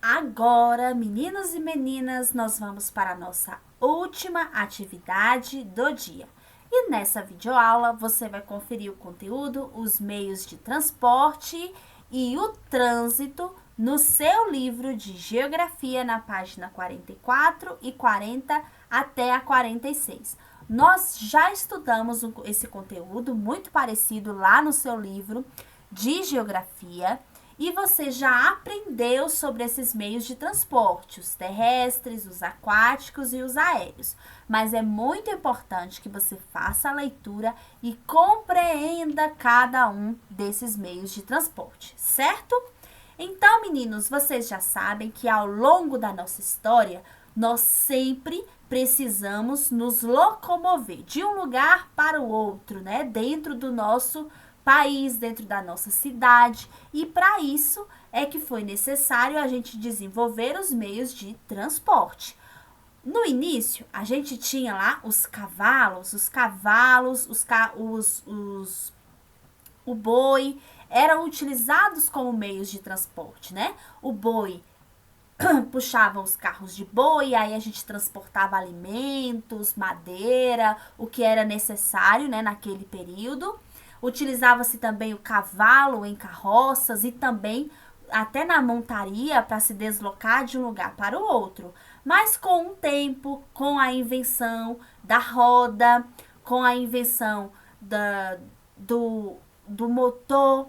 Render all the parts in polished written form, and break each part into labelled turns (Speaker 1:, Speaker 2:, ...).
Speaker 1: Agora, meninos e meninas, nós vamos para a nossa última atividade do dia. E nessa videoaula você vai conferir o conteúdo, os meios de transporte e o trânsito no seu livro de Geografia na página 44 e 40 até a 46. Nós já estudamos esse conteúdo muito parecido lá no seu livro de Geografia. E você já aprendeu sobre esses meios de transporte, os terrestres, os aquáticos e os aéreos. Mas é muito importante que você faça a leitura e compreenda cada um desses meios de transporte, certo? Então, meninos, vocês já sabem que ao longo da nossa história, nós sempre precisamos nos locomover de um lugar para o outro, né? Dentro do nosso país, dentro da nossa cidade, e para isso é que foi necessário a gente desenvolver os meios de transporte. No início, a gente tinha lá o boi, eram utilizados como meios de transporte, né? O boi puxava os carros de boi, aí a gente transportava alimentos, madeira, o que era necessário, né, naquele período. Utilizava-se também o cavalo em carroças e também até na montaria para se deslocar de um lugar para o outro. Mas com o tempo, com a invenção da roda, com a invenção do motor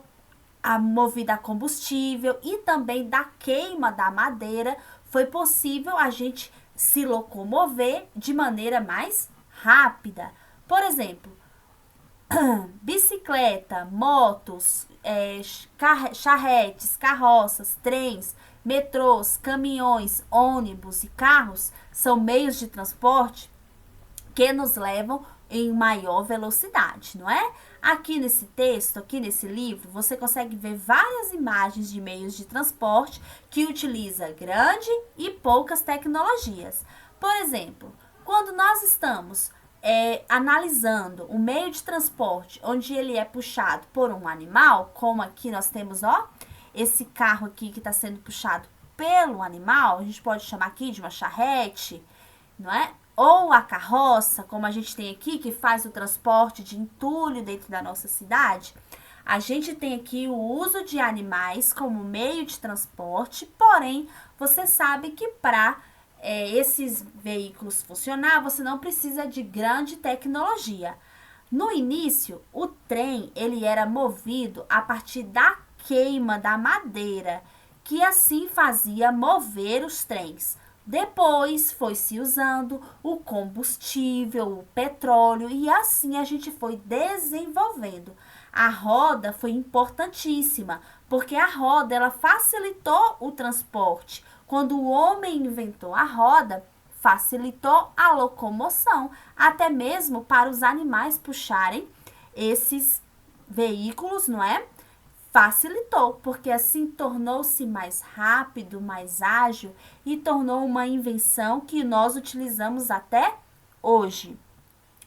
Speaker 1: movida a combustível e também da queima da madeira, foi possível a gente se locomover de maneira mais rápida. Por exemplo, bicicleta, motos, charretes, carroças, trens, metrôs, caminhões, ônibus e carros são meios de transporte que nos levam em maior velocidade, não é? Aqui nesse texto, aqui nesse livro, você consegue ver várias imagens de meios de transporte que utiliza grande e poucas tecnologias. Por exemplo, quando nós estamos analisando um meio de transporte onde ele é puxado por um animal, como aqui nós temos, esse carro aqui que está sendo puxado pelo animal, a gente pode chamar aqui de uma charrete, não é? Ou a carroça, como a gente tem aqui, que faz o transporte de entulho dentro da nossa cidade. A gente tem aqui o uso de animais como meio de transporte, porém, você sabe que para esses veículos funcionar, você não precisa de grande tecnologia. No início, o trem ele era movido a partir da queima da madeira, que assim fazia mover os trens. Depois foi se usando o combustível, o petróleo e assim a gente foi desenvolvendo. A roda foi importantíssima, porque a roda ela facilitou o transporte. Quando o homem inventou a roda, facilitou a locomoção, até mesmo para os animais puxarem esses veículos, não é? Facilitou, porque assim tornou-se mais rápido, mais ágil e tornou uma invenção que nós utilizamos até hoje.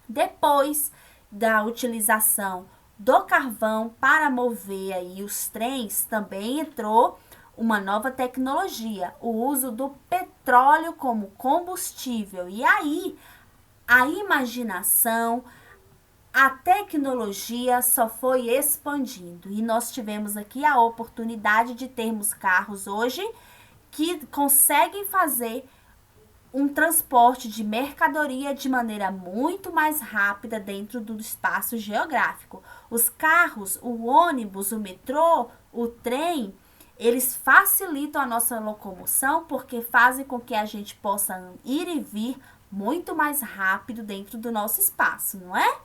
Speaker 1: Depois da utilização do carvão para mover aí os trens, também entrou uma nova tecnologia, o uso do petróleo como combustível. E aí, a imaginação, a tecnologia só foi expandindo e nós tivemos aqui a oportunidade de termos carros hoje que conseguem fazer um transporte de mercadoria de maneira muito mais rápida dentro do espaço geográfico. Os carros, o ônibus, o metrô, o trem, eles facilitam a nossa locomoção porque fazem com que a gente possa ir e vir muito mais rápido dentro do nosso espaço, não é?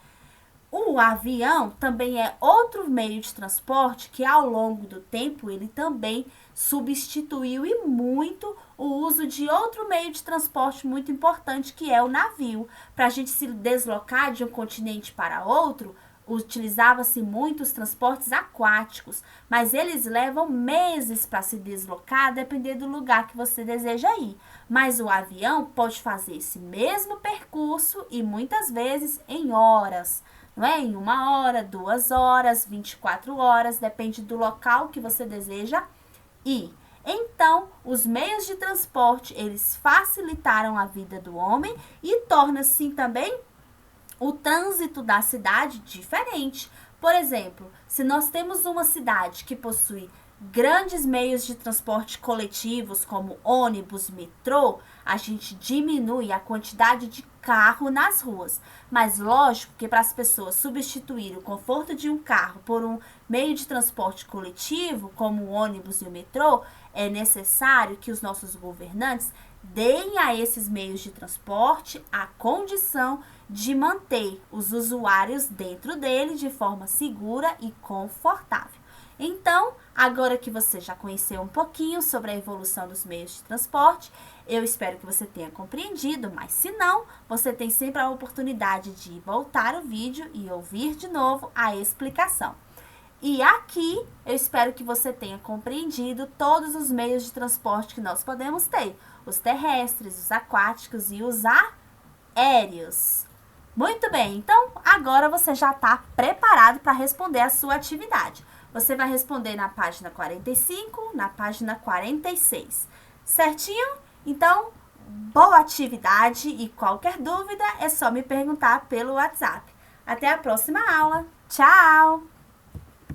Speaker 1: O avião também é outro meio de transporte que ao longo do tempo ele também substituiu e muito o uso de outro meio de transporte muito importante que é o navio. Para a gente se deslocar de um continente para outro, utilizava-se muito os transportes aquáticos, mas eles levam meses para se deslocar, dependendo do lugar que você deseja ir. Mas o avião pode fazer esse mesmo percurso e muitas vezes em horas. Não é? Em 1 hora, 2 horas, 24 horas, depende do local que você deseja ir. Então, os meios de transporte, eles facilitaram a vida do homem e torna-se também o trânsito da cidade diferente. Por exemplo, se nós temos uma cidade que possui grandes meios de transporte coletivos, como ônibus, metrô, a gente diminui a quantidade de carro nas ruas. Mas lógico que para as pessoas substituírem o conforto de um carro por um meio de transporte coletivo, como o ônibus e o metrô, é necessário que os nossos governantes deem a esses meios de transporte a condição de manter os usuários dentro dele de forma segura e confortável. Então, agora que você já conheceu um pouquinho sobre a evolução dos meios de transporte, eu espero que você tenha compreendido, mas se não, você tem sempre a oportunidade de voltar o vídeo e ouvir de novo a explicação. E aqui, eu espero que você tenha compreendido todos os meios de transporte que nós podemos ter: os terrestres, os aquáticos e os aéreos. Muito bem, então agora você já está preparado para responder a sua atividade. Você vai responder na página 45, na página 46. Certinho? Então, boa atividade e qualquer dúvida é só me perguntar pelo WhatsApp. Até a próxima aula. Tchau!